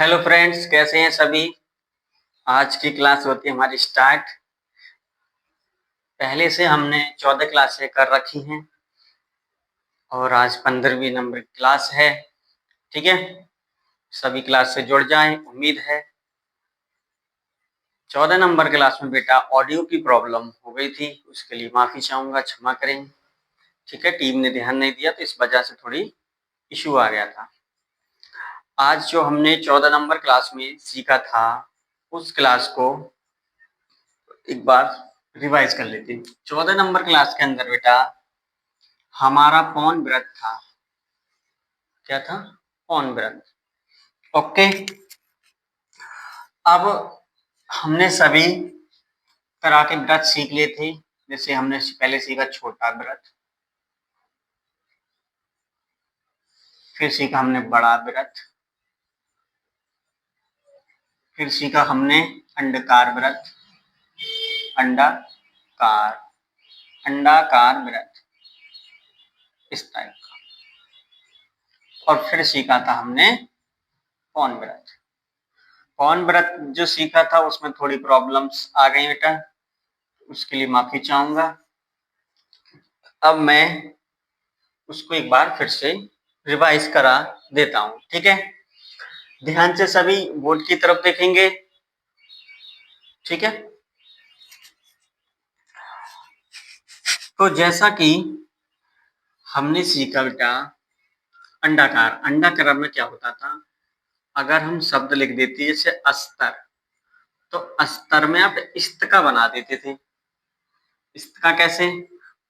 Hello friends, कैसे हैं सभी। आज की क्लास होती है हमारी स्टार्ट। पहले से हमने 14 क्लासें कर रखी हैं और आज 15वीं नंबर की क्लास है। ठीक है, सभी क्लास से जुड़ जाएं, उम्मीद है। 14 नंबर क्लास में बेटा ऑडियो की प्रॉब्लम हो गई थी, उसके लिए माफ़ी चाहूँगा, क्षमा करें। ठीक है, टीम ने ध्यान नहीं दिया तो इस वजह से थोड़ी इशू आ गया था। आज जो हमने 14 नंबर क्लास में सीखा था उस क्लास को एक बार रिवाइज कर लेते हैं। 14 नंबर क्लास के अंदर बेटा हमारा पौन व्रत था। क्या था? पौन व्रत। ओके, अब हमने सभी तरह के व्रत सीख लिए थे। जैसे हमने पहले सीखा छोटा व्रत, फिर सीखा हमने बड़ा व्रत, फिर सीखा हमने अंडाकार व्रत, अंडाकार अंडाकार व्रत इस टाइप का, और फिर सीखा था हमने पौन व्रत। पौन व्रत जो सीखा था उसमें थोड़ी प्रॉब्लम्स आ गई बेटा, उसके लिए माफी चाहूंगा। अब मैं उसको एक बार फिर से रिवाइज करा देता हूं। ठीक है, ध्यान से सभी बोर्ड की तरफ देखेंगे। ठीक है, तो जैसा कि हमने सीखा बेटा अंडाकार। अंडाकार में क्या होता था, अगर हम शब्द लिख देते जैसे अस्तर, तो अस्तर में आप इस्त का बना देते थे। इस्त का कैसे?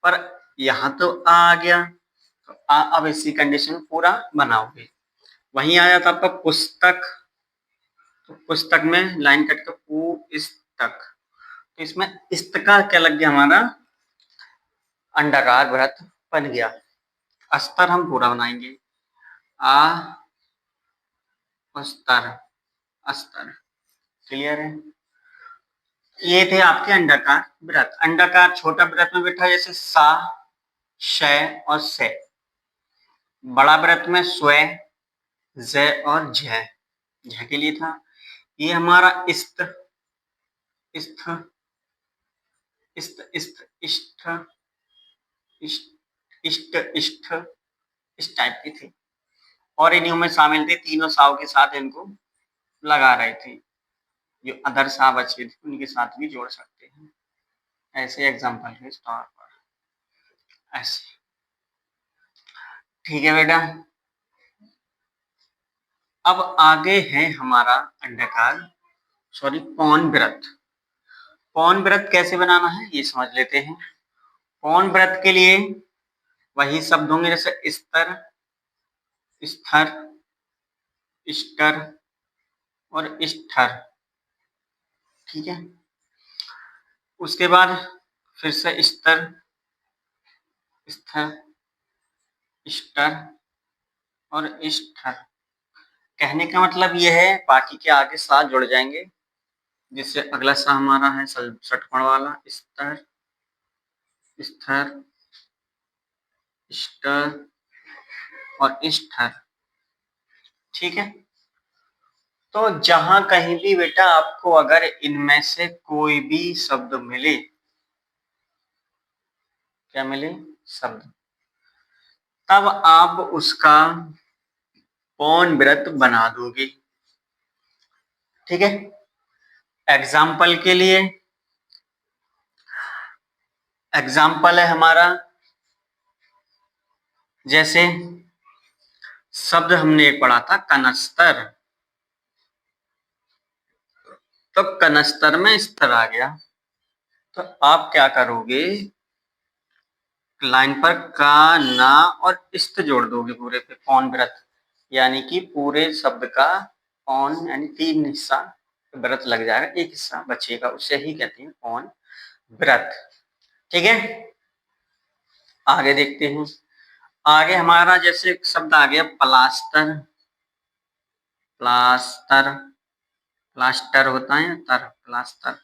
पर यहाँ तो आ गया, तो अब इसी कंडीशन पूरा बनाओगे। वहीं आया था आपका पुस्तक, तो पुस्तक में लाइन कट कर पुस्तक, तो इसमें इस्त का क्या लग गया, हमारा अंडाकार व्रत बन गया। अस्तर हम पूरा बनाएंगे, आ अस्तर, अस्तर। क्लियर है? ये थे आपके अंडाकार व्रत। अंडाकार छोटा व्रत में बैठा जैसे सा, श और से। बड़ा व्रत में स्व, ज और झ, झ के लिए था। ये हमारा इस्त, इस्थ, इस्त, इस्त, इष्ट, इष्ट, इष्ट, इष्ट, इस टाइप की थी। और इन्हीं में शामिल थे, तीनों साव के साथ इनको लगा रहे थे। जो अदर सा बचे थे उनके साथ भी जोड़ सकते हैं, ऐसे एग्जाम्पल के तौर पर ऐसे। ठीक है बेटा, अब आगे है हमारा अंडाकार, सॉरी पौन व्रत। पौन व्रत कैसे बनाना है ये समझ लेते हैं। पौन व्रत के लिए वही शब्द होंगे जैसे स्तर, स्तर, स्टर और स्टर। ठीक है, उसके बाद फिर से स्तर, स्तर, स्टर और स्टर। कहने का मतलब यह है, बाकी के आगे साथ जुड़ जाएंगे, जिससे अगला सा हमारा है षटकोण वाला स्तर, स्तर, स्टर और स्टर। ठीक है, तो जहां कहीं भी बेटा आपको अगर इनमें से कोई भी शब्द मिले, क्या मिले? शब्द, तब आप उसका पौन व्रत बना दोगे। ठीक है, एग्जाम्पल के लिए, एग्जाम्पल है हमारा, जैसे शब्द हमने एक पढ़ा था कनस्तर, तो कनस्तर में स्तर आ गया, तो आप क्या करोगे, लाइन पर का, ना और इस्त जोड़ दोगे पूरे पे, पौन व्रत। यानी कि पूरे शब्द का पौन, यानी 3 हिस्सा व्रत लग जाएगा, एक हिस्सा बचेगा, उसे ही कहते हैं पौन व्रत। ठीक है, आगे देखते हैं। आगे हमारा जैसे एक शब्द आ गया प्लास्टर, प्लास्टर, प्लास्टर होता है तर, प्लास्टर।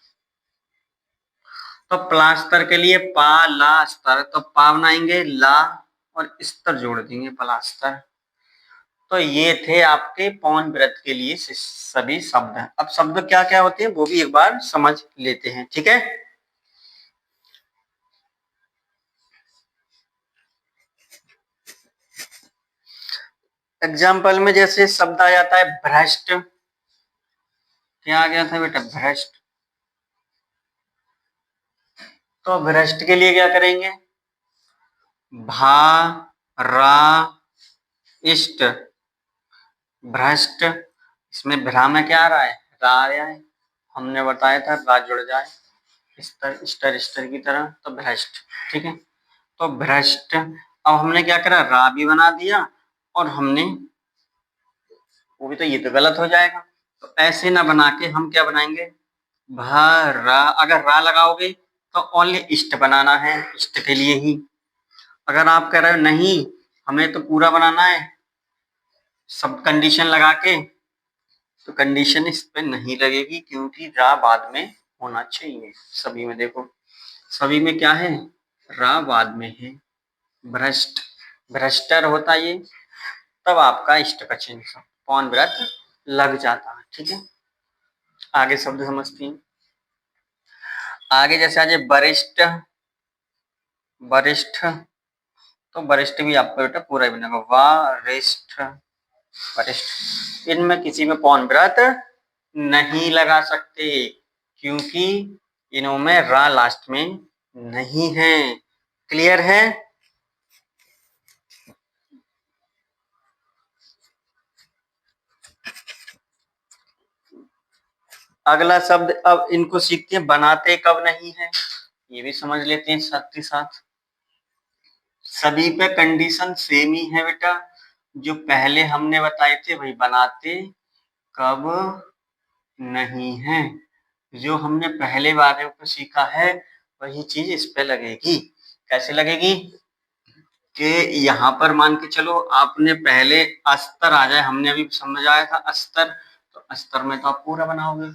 तो प्लास्टर के लिए पा ला स्तर, तो पा बनाएंगे, ला और स्तर जोड़ देंगे, प्लास्टर। तो ये थे आपके पौन व्रत के लिए सभी शब्द। अब शब्द क्या क्या होते हैं वो भी एक बार समझ लेते हैं, ठीक है। एग्जाम्पल में जैसे शब्द आ जाता है भ्रष्ट। क्या आ गया था बेटा? भ्रष्ट। तो भ्रष्ट के लिए क्या करेंगे? भा रा इष्ट। भ्रष्ट, इसमें भ्रा में क्या आ रहा है? रा आया है। हमने बताया था रा जुड़ जाए स्तर स्टर स्टर की तरह, तो भ्रष्ट। ठीक है, तो भ्रष्ट। अब हमने क्या करा? रा भी बना दिया और हमने वो भी, तो ये तो गलत हो जाएगा। तो ऐसे ना बना के हम क्या बनाएंगे? भरा। अगर रा लगाओगे तो ओनली इष्ट बनाना है, इष्ट के लिए ही। अगर आप कह रहे हो नहीं हमें तो पूरा बनाना है सब कंडीशन लगा के, तो कंडीशन इस पे नहीं लगेगी, क्योंकि रा बाद में होना चाहिए। सभी में देखो, सभी में क्या है? रा बाद में है। भ्रष्ट, भ्रष्टर होता ये, तब आपका इष्ट का चिन्ह पौन व्रत लग जाता है। ठीक है, आगे शब्द समझती हैं। आगे जैसे आज वरिष्ठ। वरिष्ठ, तो वरिष्ठ भी आपको बेटा पूरा ही बनेगा। वरिष्ठ, वरिष्ठ। इनमें किसी में पौन व्रत नहीं लगा सकते, क्योंकि इनमें रा लास्ट में नहीं है। क्लियर है? अगला शब्द अब इनको सीखते हैं, बनाते कब नहीं है, ये भी समझ लेते हैं साथ ही साथ। सभी पे कंडीशन सेम ही है बेटा, जो पहले हमने बताए थे वही बनाते कब नहीं है। जो हमने पहले बारे में सीखा है वही चीज इस पे लगेगी। कैसे लगेगी? कि यहाँ पर मान के चलो आपने पहले अस्तर आ जाए, हमने अभी समझाया था अस्तर, तो अस्तर में तो आप पूरा बनाओगे,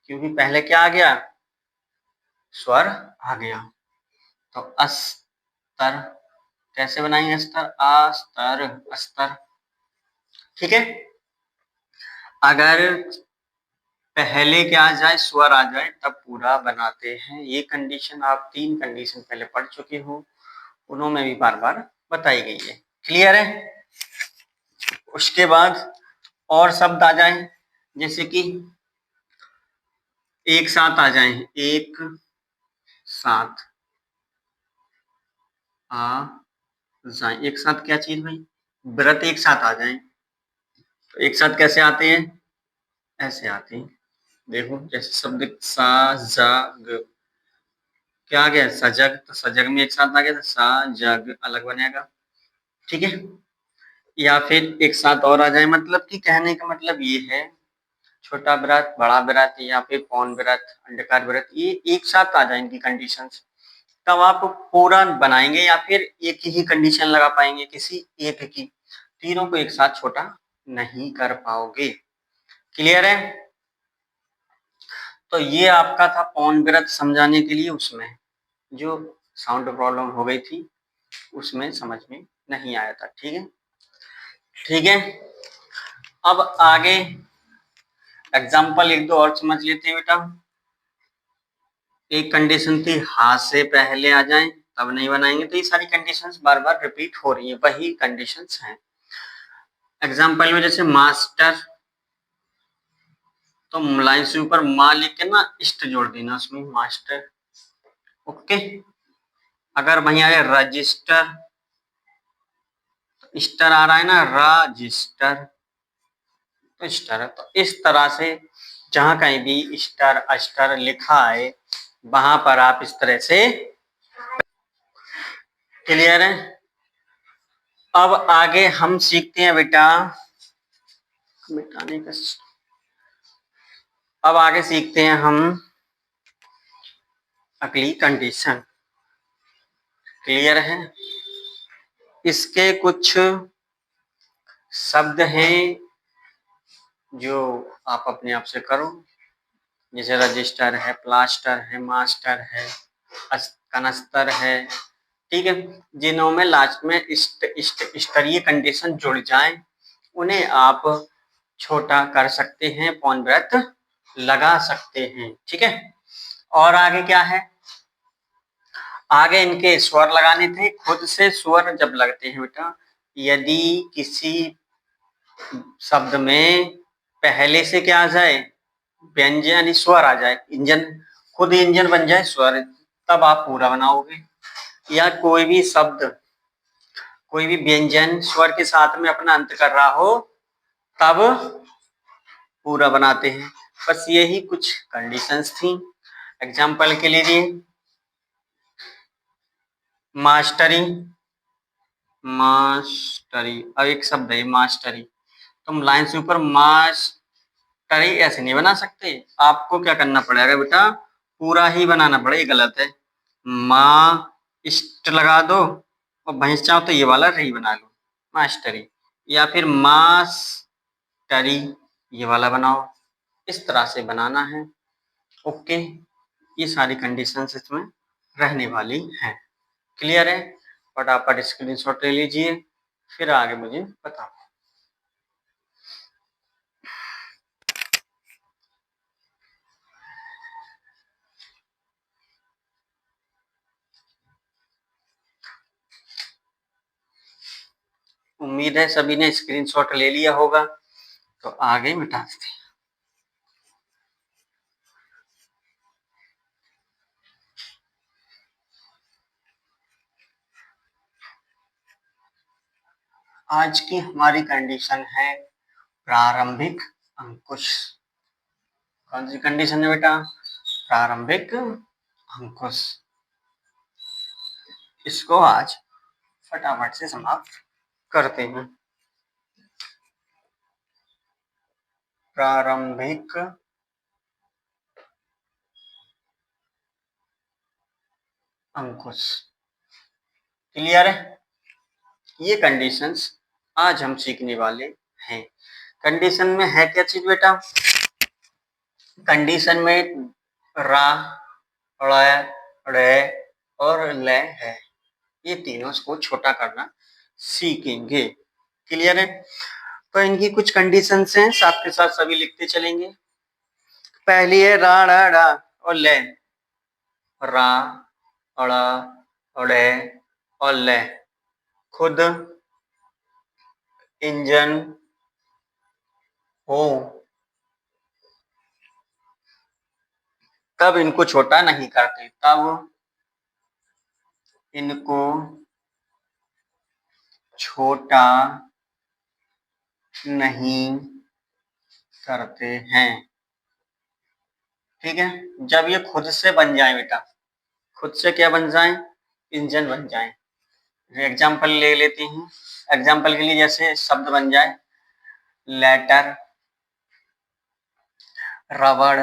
क्योंकि पहले क्या आ गया? स्वर आ गया। तो अस्तर कैसे बनाएंगे? अस्तर, अस्तर, अस्तर। ठीक है, अगर पहले क्या आ जाए? स्वर आ जाए, तब पूरा बनाते हैं। ये कंडीशन आप 3 कंडीशन पहले पढ़ चुके हो, उन्होंने भी बार बार बताई गई है। क्लियर है? उसके बाद और शब्द आ जाए, जैसे कि एक साथ आ जाए। एक साथ आ जाए, एक साथ क्या चीज भाई? व्रत एक साथ आ जाए। तो एक साथ कैसे आते हैं? ऐसे आते हैं, देखो जैसे शब्द सा जा ग, क्या आ गया? सजग, तो सजग में एक साथ आ गया, तो सा जग अलग बनेगा। ठीक है, या फिर एक साथ और आ जाए, मतलब कि कहने का मतलब ये है छोटा व्रत, बड़ा व्रत, या फिर पौन व्रत, अंडकार व्रत, ये एक साथ आ जाए इनकी कंडीशंस, तब आप पूरा बनाएंगे, या फिर एक ही कंडीशन लगा पाएंगे किसी एक की। तीनों को एक साथ छोटा नहीं कर पाओगे। क्लियर है? तो ये आपका था पौन व्रत समझाने के लिए, उसमें जो साउंड प्रॉब्लम हो गई थी उसमें समझ में नहीं आया था। ठीक है, ठीक है। अब आगे एग्जाम्पल एक दो और समझ लेते हैं बेटा। एक कंडीशन थी हा से पहले आ जाएं तब नहीं बनाएंगे, तो ये सारी कंडीशंस बार बार रिपीट हो रही है, वही कंडीशंस हैं। एग्जाम्पल में जैसे मास्टर, तो लाइन से ऊपर माँ लिख के ना इष्ट जोड़ देना उसमें, मास्टर। ओके, अगर वहीं आया रजिस्टर, तो स्टर आ रहा है ना, रजिस्टर, तो स्टर है। तो इस तरह से जहां कहीं भी स्टर अस्टर लिखा है वहां पर आप इस तरह से। क्लियर है? अब आगे हम सीखते हैं बेटा मिटाने का। अब आगे सीखते हैं हम अगली कंडीशन। क्लियर है? इसके कुछ शब्द हैं जो आप अपने आप से करो, जैसे रजिस्टर है, प्लास्टर है, मास्टर है, कनस्तर है। ठीक है, जिन्हों में लास्ट में इष्ट इष्ट स्तरीय कंडीशन जुड़ जाए उन्हें आप छोटा कर सकते हैं, पौन व्रत लगा सकते हैं। ठीक है, और आगे क्या है, आगे इनके स्वर लगाने थे। खुद से स्वर जब लगते हैं बेटा, यदि किसी शब्द में पहले से क्या आ जाए, व्यंजन यानी स्वर आ जाए, इंजन, खुद इंजन बन जाए स्वर, तब आप पूरा बनाओगे। या कोई भी शब्द, कोई भी व्यंजन स्वर के साथ में अपना अंत कर रहा हो, तब पूरा बनाते हैं। बस यही कुछ कंडीशंस थी। एग्जाम्पल के लिए मास्टरी, मास्टरी, अब एक शब्द है मास्टरी, तुम लाइन से ऊपर मास्टरी ऐसे नहीं बना सकते, आपको क्या करना पड़ेगा बेटा, पूरा ही बनाना पड़ेगा। गलत है, माँ इष्ट लगा दो और भैंस चाहो तो ये वाला री बना लो, मास्टरी, या फिर मास्टरी ये वाला बनाओ, इस तरह से बनाना है। ओके, ये सारी कंडीशंस इसमें रहने वाली हैं। क्लियर है? फटाफट स्क्रीनशॉट ले लीजिए, फिर आगे मुझे बताओ। उम्मीद है सभी ने स्क्रीनशॉट ले लिया होगा, तो आगे मिटा देते हैं। आज की हमारी कंडीशन है प्रारंभिक अंकुश। कौन सी कंडीशन है बेटा? प्रारंभिक अंकुश। इसको आज फटाफट से समाप्त करते हैं। प्रारंभिक अंकुश। क्लियर है? ये कंडीशंस आज हम सीखने वाले हैं। कंडीशन में है क्या चीज बेटा? कंडीशन में रा, ड़, ड़े और ल है, ये तीनों को छोटा करना सीखेंगे। क्लियर है? तो इनकी कुछ कंडीशंस हैं, साथ के साथ सभी लिखते चलेंगे। पहली है रा, ड़ा, डा और ले। रा, ड़ा, ड़े और ले खुद इंजन हो, तब इनको छोटा नहीं करते, तब इनको छोटा नहीं करते हैं। ठीक है, जब ये खुद से बन जाए बेटा, खुद से क्या बन जाए? इंजन बन जाए। एग्जाम्पल ले लेते हैं। एग्जाम्पल के लिए जैसे शब्द बन जाए लेटर, रबड़,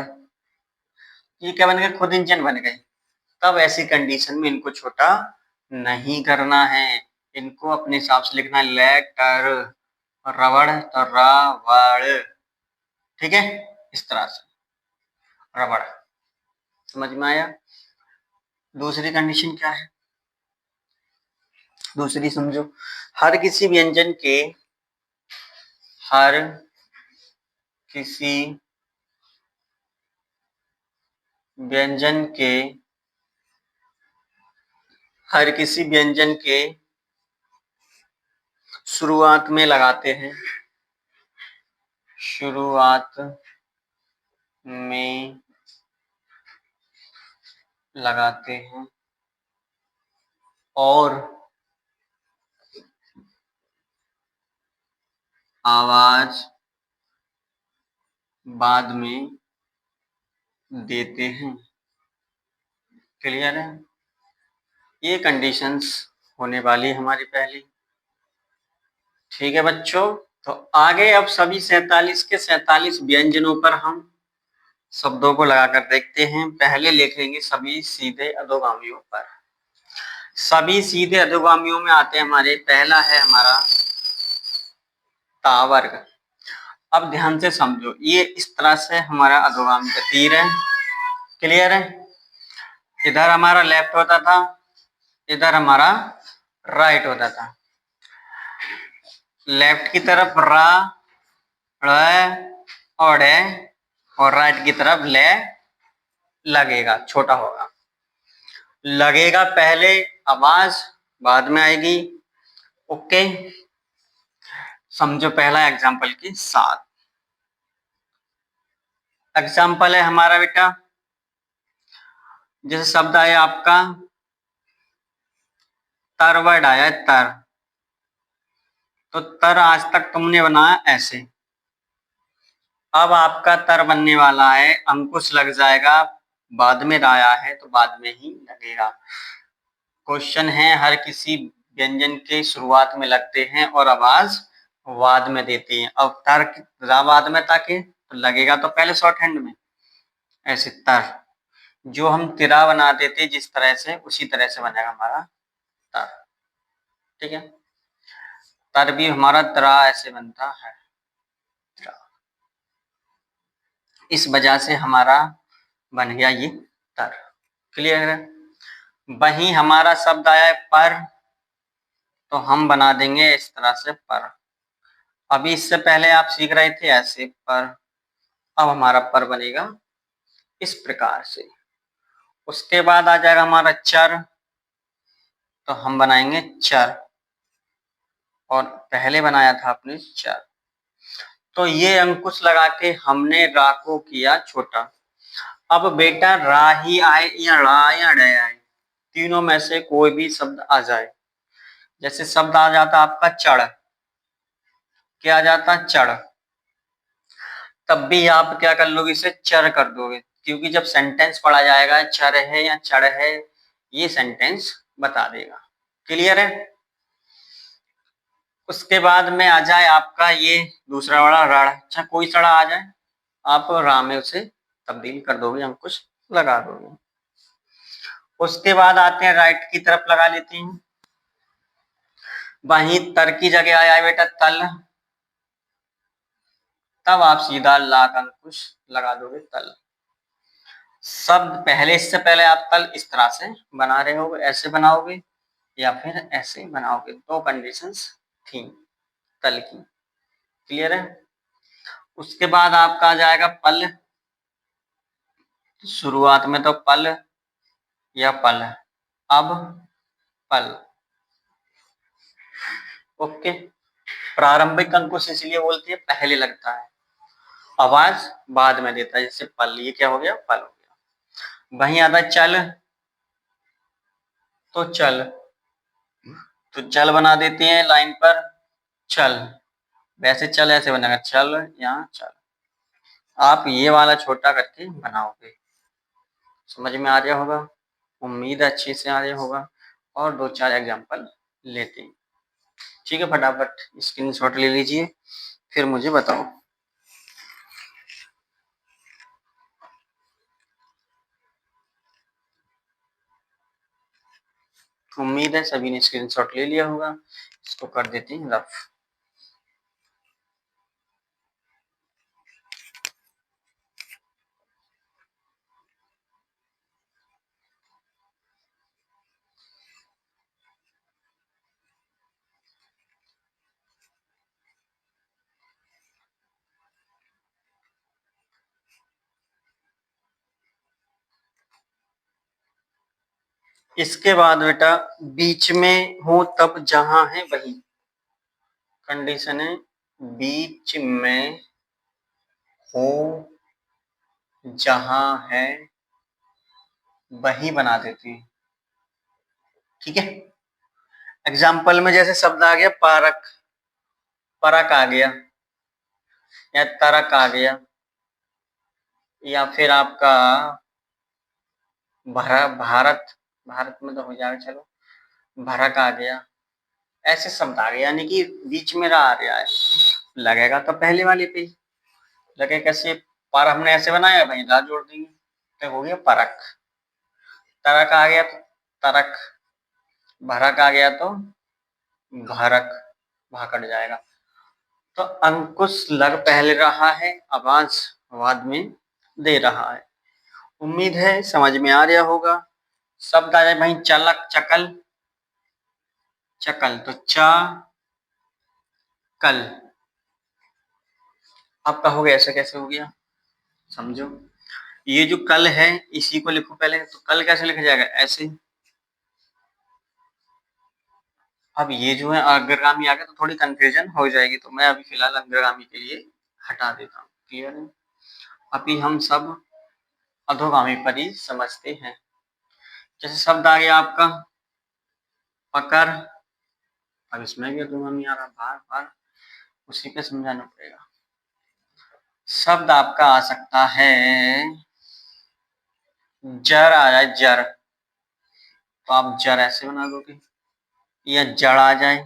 ये क्या बन गए? खुद इंजन बन गए। तब ऐसी कंडीशन में इनको छोटा नहीं करना है, इनको अपने हिसाब से लिखना है। लेटर, रबड़ तो रबड़। ठीक है, इस तरह से रबड़। समझ में आया? दूसरी कंडीशन क्या है? दूसरी समझो, हर किसी व्यंजन के, हर किसी व्यंजन के, हर किसी व्यंजन के शुरुआत में लगाते हैं, शुरुआत में लगाते हैं और आवाज बाद में देते हैं। क्लियर है? ये कंडीशंस होने वाली हमारी पहली। ठीक है बच्चों, तो आगे अब सभी 47 के 47 व्यंजनों पर हम शब्दों को लगाकर देखते हैं। पहले लिखेंगे सभी सीधे अधोगामियों पर। सभी सीधे अधोगामियों में आते हैं हमारे, पहला है हमारा ता वर्ग। अब ध्यान से समझो, ये इस तरह से हमारा अधोगामी का तीर है। क्लियर है? इधर हमारा लेफ्ट होता था, इधर हमारा राइट होता था। लेफ्ट की तरफ रा, ड़ और डे, और राइट की तरफ ले लगेगा, छोटा होगा। लगेगा पहले आवाज, बाद में आएगी। ओके, समझो पहला एग्जाम्पल के साथ। एग्जाम्पल है हमारा बेटा, जैसे शब्द आया आपका तर, वर्ड आया है तर, तो तर आज तक तुमने बनाया ऐसे। अब आपका तर बनने वाला है, अंकुश लग जाएगा, बाद में राया है तो बाद में ही लगेगा। क्वेश्चन है, हर किसी व्यंजन के शुरुआत में लगते हैं और आवाज बाद में देती है। अब तर रा बाद में ताकि तो लगेगा तो पहले शॉर्ट हैंड में ऐसे तर, जो हम तिरा बनाते थे जिस तरह से, उसी तरह से बनेगा हमारा तर। ठीक है, तर भी हमारा तरा ऐसे बनता है, इस वजह से हमारा बन गया ये तर। क्लियर है? वही हमारा शब्द आया है पर, तो हम बना देंगे इस तरह से पर। अभी इससे पहले आप सीख रहे थे ऐसे पर, अब हमारा पर बनेगा इस प्रकार से। उसके बाद आ जाएगा हमारा चर, तो हम बनाएंगे चर, और पहले बनाया था आपने चर। तो ये अंकुश लगा के हमने रा को किया छोटा। अब बेटा रा ही आए या रा या डे आए, तीनों में से कोई भी शब्द आ जाए। जैसे शब्द आ जाता आपका चढ़, क्या आ जाता चढ़, तब भी आप क्या कर लोगे, इसे चर कर दोगे, क्योंकि जब सेंटेंस पढ़ा जाएगा चर है या चढ़ है, ये सेंटेंस बता देगा। क्लियर है? उसके बाद में आ जाए आपका ये दूसरा वाला रण, अच्छा कोई सड़ा आ जाए, आप रा में उसे तब्दील कर दोगे, हम कुछ लगा दोगे। उसके बाद आते हैं राइट की तरफ, लगा लेते हैं। वहीं तर की जगह आया है बेटा तल, तब आप सीधा लाख अंकुश लगा दोगे तल। शब्द पहले, इससे पहले आप तल इस तरह से बना रहे होगे, ऐसे बनाओगे या फिर ऐसे बनाओगे, दो कंडीशंस थी तल की। क्लियर है? उसके बाद आपका आ जाएगा पल, शुरुआत में तो पल या पल, अब पल। ओके, प्रारंभिक अंकुश इसलिए बोलते हैं पहले लगता है, आवाज बाद में देता है, जैसे पल, ये क्या हो गया, पल हो गया। वहीं आता चल, तो चल, तो चल बना देते हैं लाइन पर चल, वैसे चल ऐसे बनेगा चल, यहाँ चल। आप ये वाला छोटा करके बनाओगे, समझ में आ गया होगा, उम्मीद अच्छे से आ गया होगा। और दो चार एग्जांपल लेते हैं। ठीक है, फटाफट स्क्रीनशॉट ले लीजिए, फिर मुझे बताओ। उम्मीद है सभी ने स्क्रीनशॉट ले लिया होगा, इसको कर देते हैं रफ। इसके बाद बेटा बीच में हो तब जहां है वही, कंडीशन है बीच में हो जहां है वही बना देते हैं। ठीक है, एग्जाम्पल में जैसे शब्द आ गया पारक, परक आ गया या तरक आ गया, या फिर आपका भारत, भारत में तो हो जाएगा, चलो भरक आ गया, ऐसे शब्द आ गए, यानी कि बीच में रहा आ रहा है, लगेगा तो पहले वाले पे ही लगे। कैसे, पर हमने ऐसे बनाया, वहीं रा जोड़ देंगे तो हो गया परक। तरक आ गया तो तरक, भरक आ गया तो भरक, वहां कट जाएगा। तो अंकुश लग पहले रहा है, आवाज बाद में दे रहा है। उम्मीद है समझ में आ रहा होगा। शब्द आ जाए भाई चलक, चकल, चकल, तो चा कल। आपका हो गया, ऐसा कैसे हो गया समझो। ये जो कल है इसी को लिखो पहले, तो कल कैसे लिखा जाएगा, ऐसे। अब ये जो है अग्रगामी आ गया तो थोड़ी कंफ्यूजन हो जाएगी, तो मैं अभी फिलहाल अग्रगामी के लिए हटा देता हूँ। क्लियर है। अभी हम सब अधोगामी पर ही समझते हैं। जैसे शब्द आ गया आपका पकड़, अब इसमें भी अधोगामी आ रहा, बार बार उसी पे समझाना पड़ेगा। शब्द आपका आ सकता है जर, आ जाए जर, तो आप जर ऐसे बना दोगे, या जड़ आ जाए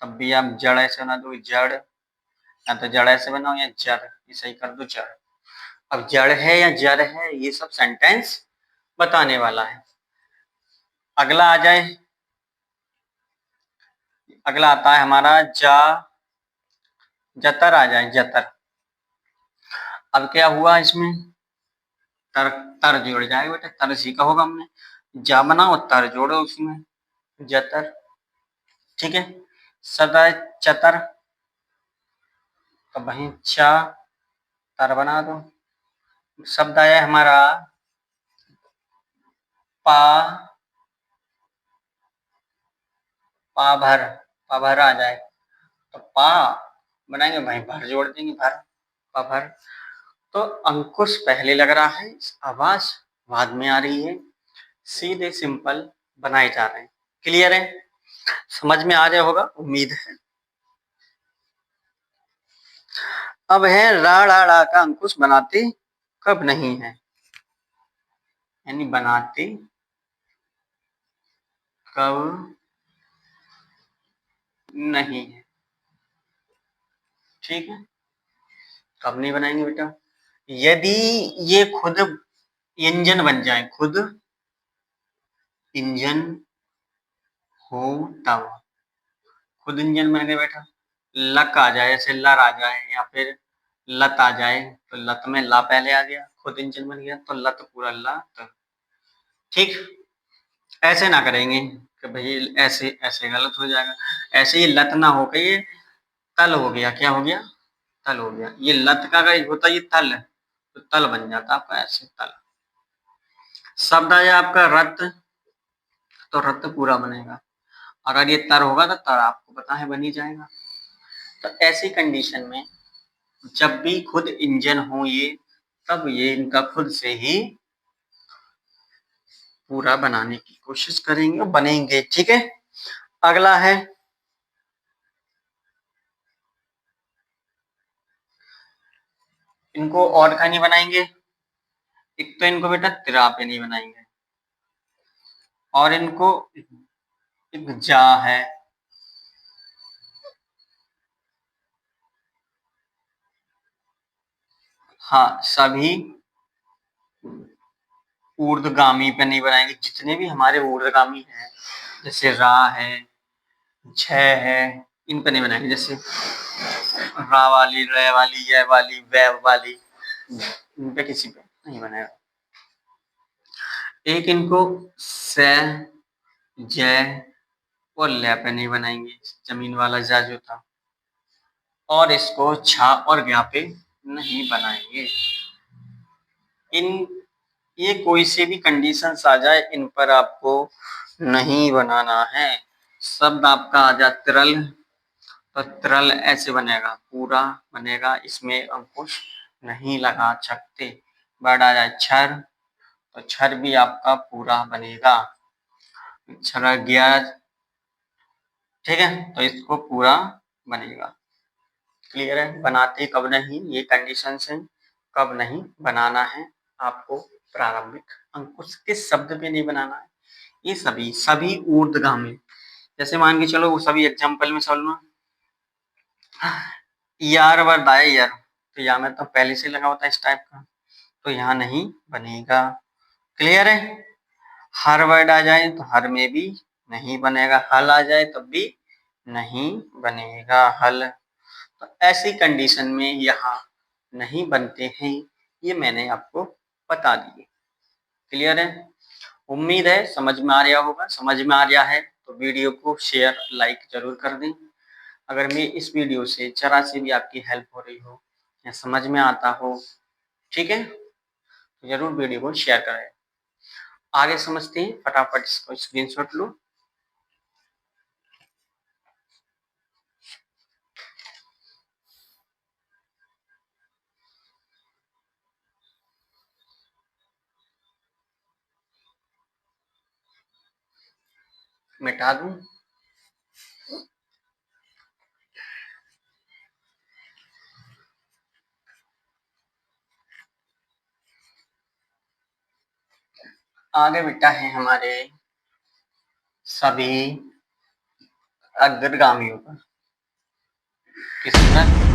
तब भी आप जड़ ऐसे बना दोगे, जड़, या तो जड़ ऐसे बनाओ या जड़, ये सही कर दो जड़। अब जड़ है या जड़ है ये सब सेंटेंस बताने वाला है। अगला आ जाए, अगला आता है हमारा जा, जतर आ जाए जतर। अब क्या हुआ इसमें, तर, तर जोड़ जाएगा बेटा, तर सीखा होगा हमने, जा बनाओ तर जोड़ो उसमें, जतर। ठीक है। सदा चतर, तो वही चा तर बना दो। शब्द आया हमारा पा, पाभर, पाभर आ जाए, तो पा बनाएंगे वहीं भर जोड़ देंगे, भर, पाभर। तो अंकुश पहले लग रहा है, आवाज बाद में आ रही है, सीधे सिंपल बनाए जा रहे हैं। क्लियर है, समझ में आ रहा होगा उम्मीद है। अब है रा ड़ा ड़ा का अंकुश बनाते कब नहीं है, यानी बनाते कब नहीं है। ठीक है, कब नहीं बनाएंगे बेटा, यदि ये खुद इंजन बन जाए, खुद इंजन हो तब। खुद इंजन बन गया बेटा, लक आ जाए, जैसे लर आ जाए, या फिर लत आ जाए, तो लत में ला पहले आ गया, खुद इंजन बन गया, तो लत पूरा लत। ठीक, ऐसे ना करेंगे कि भाई ऐसे ऐसे गलत हो जाएगा। ऐसे ही लत ना होकर ये तल हो गया, क्या हो गया, तल हो गया। ये लत का अगर होता ये तल, तो तल बन जाता आपका, ऐसे तल। शब्द आया आपका रत, तो रत पूरा बनेगा। अगर ये तर होगा तो तर आपको पता है बन ही जाएगा। तो ऐसी कंडीशन में जब भी खुद इंजन हो ये, तब ये इनका खुद से ही पूरा बनाने की कोशिश करेंगे और बनेंगे। ठीक है, अगला है इनको और का नहीं बनाएंगे। एक तो इनको बेटा तिरा पे नहीं बनाएंगे, और इनको एक जा है, हाँ सभी ऊर्ध्वगामी पे नहीं बनाएंगे। जितने भी हमारे ऊर्ध्वगामी हैं, जैसे रा है, छ है, इन पे नहीं बनाएंगे। जैसे रा वाली, रे वाली, ये वाली, वे वाली, इन पे किसी पे नहीं बनाएगा। एक इनको से, जय और ले पे नहीं बनाएंगे, जमीन वाला जा जो था। और इसको छा और ग्या पे नहीं बनाएंगे। इन ये कोई से भी कंडीशंस आ जाए, इन पर आपको नहीं बनाना है। शब्द आपका आ जाए तिरल, तो तिरल ऐसे बनेगा, पूरा बनेगा, इसमें अंकुश नहीं लगा सकते। वर्ड आ जाए छर, तो छर भी आपका पूरा बनेगा, छर गया। ठीक है, तो इसको पूरा बनेगा। क्लियर है, बनाते कब नहीं, ये कंडीशन है कब नहीं बनाना है आपको। प्रारंभिक अंकुश किस शब्द पे नहीं बनाना है, ये सभी सभी ऊर्ध्वगामी। जैसे मान के चलो वो सभी एग्जांपल में चलना, यार वर्ड आया यार, तो यहाँ में तो पहले से लगा होता है इस टाइप का, तो यहाँ नहीं बनेगा। क्लियर है, हर वर्ड आ जाए तो हर में भी नहीं बनेगा, हल आ जाए तब भी नहीं बनेगा, हल। तो ऐसी कंडीशन में यहाँ नहीं बनते हैं, ये मैंने आपको बता दिए। क्लियर है, उम्मीद है समझ में आ रहा होगा। समझ में आ रहा है तो वीडियो को शेयर लाइक जरूर कर दें। अगर मैं इस वीडियो से जरा से भी आपकी हेल्प हो रही हो या समझ में आता हो, ठीक है, तो जरूर वीडियो को शेयर करें। आगे समझते हैं, फटाफट इसको स्क्रीनशॉट लो। मिटा दूं। आगे बेटा है हमारे सभी अग्रगामियों का किस तरह